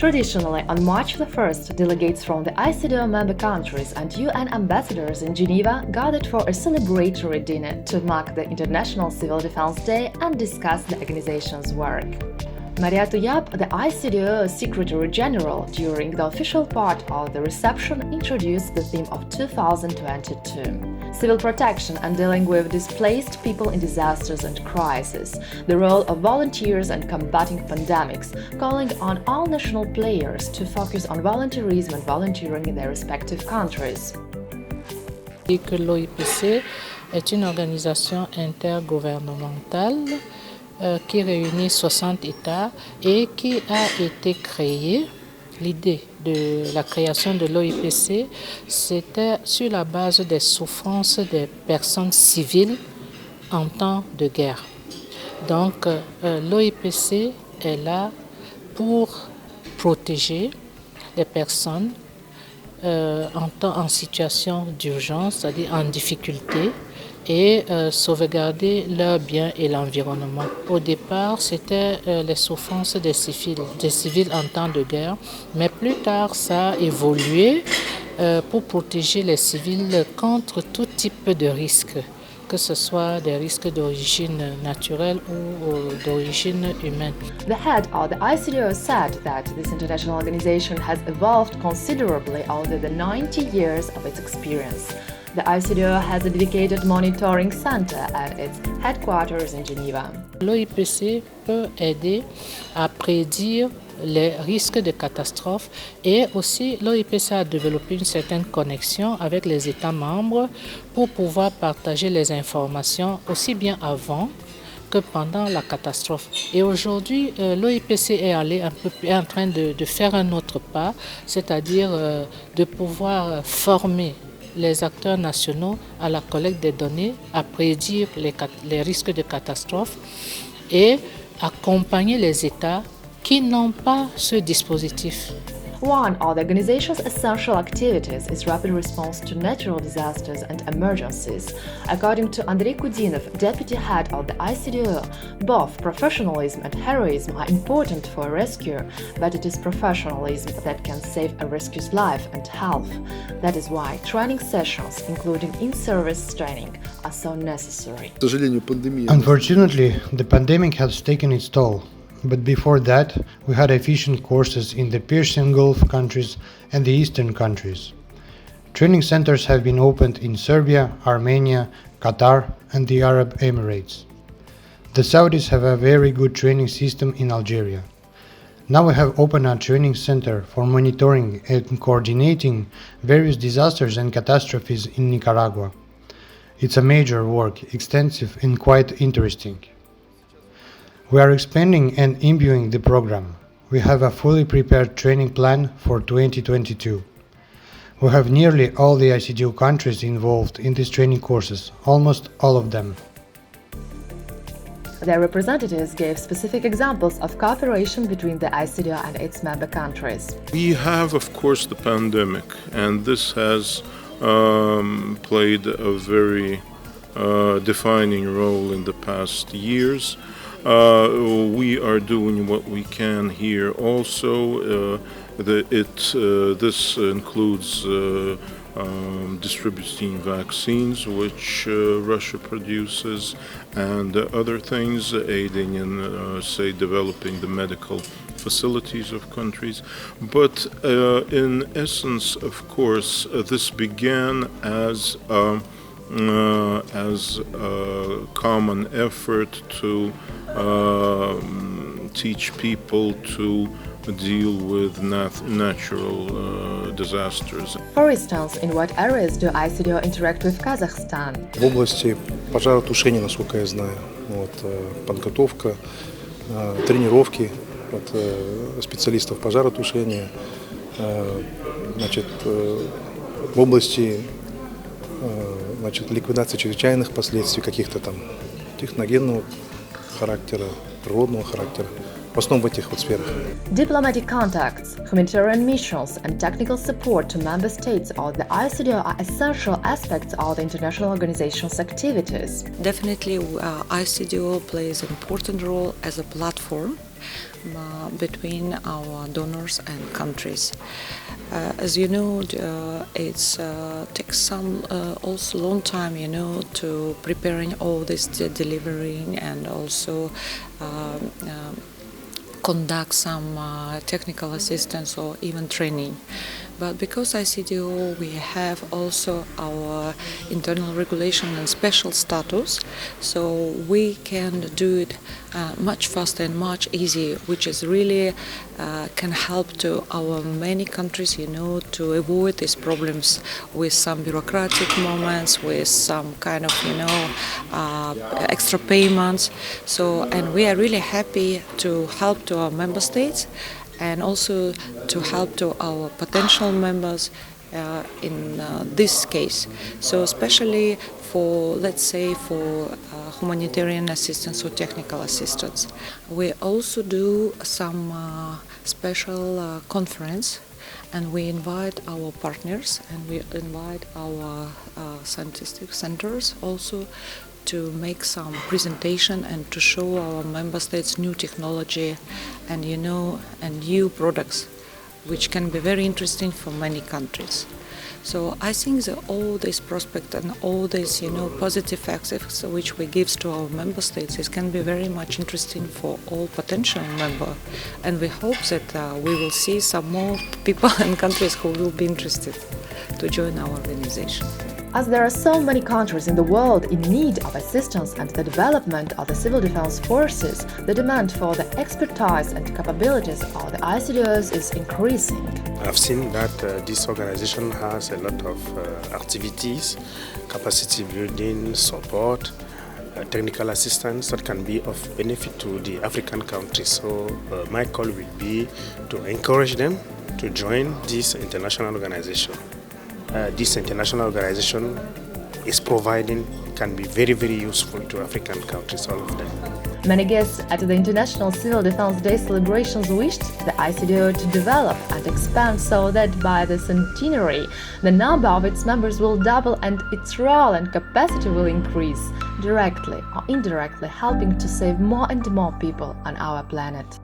Traditionally, on March the 1st, delegates from the ICDO member countries and UN ambassadors in Geneva gathered for a celebratory dinner to mark the International Civil Defense Day and discuss the organization's work. Maria Tuyap, the ICDO Secretary General, during the official part of the reception, introduced the theme of 2022: civil protection and dealing with displaced people in disasters and crises, the role of volunteers and combating pandemics, calling on all national players to focus on volunteerism and volunteering in their respective countries. Que l'OIPC est une organisation intergouvernementale qui réunit 60 États et qui a été créée. L'idée de la création de l'OIPC, c'était sur la base des souffrances des personnes civiles en temps de guerre. Donc, l'OIPC est là pour protéger les personnes en situation d'urgence, c'est-à-dire en difficulté, et sauvegarder leurs biens et l'environnement. Au départ, c'était les souffrances des civils en temps de guerre, mais plus tard, ça a évolué pour protéger les civils contre tout type de risques, que ce soit des risques d'origine naturelle ou d'origine humaine. The head of the ICDO said that this international organization has evolved considerably over the 90 years of its experience. The ICDO has a dedicated monitoring center at its headquarters in Geneva. L'OIPC peut aider à prédire les risques de catastrophes et aussi l'OIPC a développé une certaine connexion avec les États membres pour pouvoir partager les informations aussi bien avant que pendant la catastrophe. Et aujourd'hui, l'OIPC est en train de faire un autre pas, c'est-à-dire de pouvoir former les acteurs nationaux à la collecte des données, à prédire les risques de catastrophe et accompagner les États qui n'ont pas ce dispositif. One of the organization's essential activities is rapid response to natural disasters and emergencies. According to Andrei Kudinov, deputy head of the ICDO, both professionalism and heroism are important for a rescuer, but it is professionalism that can save a rescuer's life and health. That is why training sessions, including in-service training, are so necessary. Unfortunately, the pandemic has taken its toll. But before that, we had efficient courses in the Persian Gulf countries and the Eastern countries. Training centers have been opened in Serbia, Armenia, Qatar, and the Arab Emirates. The Saudis have a very good training system in Algeria. Now we have opened a training center for monitoring and coordinating various disasters and catastrophes in Nicaragua. It's a major work, extensive and quite interesting. We are expanding and imbuing the program. We have a fully prepared training plan for 2022. We have nearly all the ICDO countries involved in these training courses, almost all of them. Their representatives gave specific examples of cooperation between the ICDO and its member countries. We have, of course, the pandemic, and this has played a very defining role in the past years. We are doing what we can here also. This includes distributing vaccines, which Russia produces, and other things, aiding in, say, developing the medical facilities of countries. But in essence, of course, this began as a common effort to teach people to deal with natural disasters. For instance, in what areas do ICDO interact with Kazakhstan? В области пожаротушения, насколько я знаю, подготовка, тренировки специалистов пожаротушения, в области ликвидации чрезвычайных последствий каких-то там техногенного характера, природного характера. В основном в этих сферах. Diplomatic contacts, humanitarian missions, and technical support to member states of the ICDO are essential aspects of the international organization's activities. Definitely, ICDO plays an important role as a platform between our donors and countries. As you know, it takes some also long time, to preparing all this delivering and also conduct some technical assistance or even training. But because ICDO, we have also our internal regulation and special status, so we can do it much faster and much easier, which is really can help to our many countries, to avoid these problems with some bureaucratic moments, with some kind of, extra payments. So, and we are really happy to help to our member states and also to help to our potential members in this case. So especially for, let's say, for humanitarian assistance or technical assistance. We also do some special conference, and we invite our partners and we invite our scientific centers also to make some presentation and to show our member states new technology and and new products which can be very interesting for many countries. So I think that all this prospect and all these positive aspects which we give to our member states, it can be very much interesting for all potential members, and we hope that we will see some more people and countries who will be interested to join our organization. As there are so many countries in the world in need of assistance and the development of the civil defense forces, the demand for the expertise and capabilities of the ICDOs is increasing. I've seen that this organization has a lot of activities, capacity building, support, technical assistance that can be of benefit to the African countries. So my call will be to encourage them to join this international organization. This international organization is providing, can be very, very useful to African countries, all of them. Many guests at the International Civil Defense Day celebrations wished the ICDO to develop and expand so that by the centenary, the number of its members will double and its role and capacity will increase, directly or indirectly helping to save more and more people on our planet.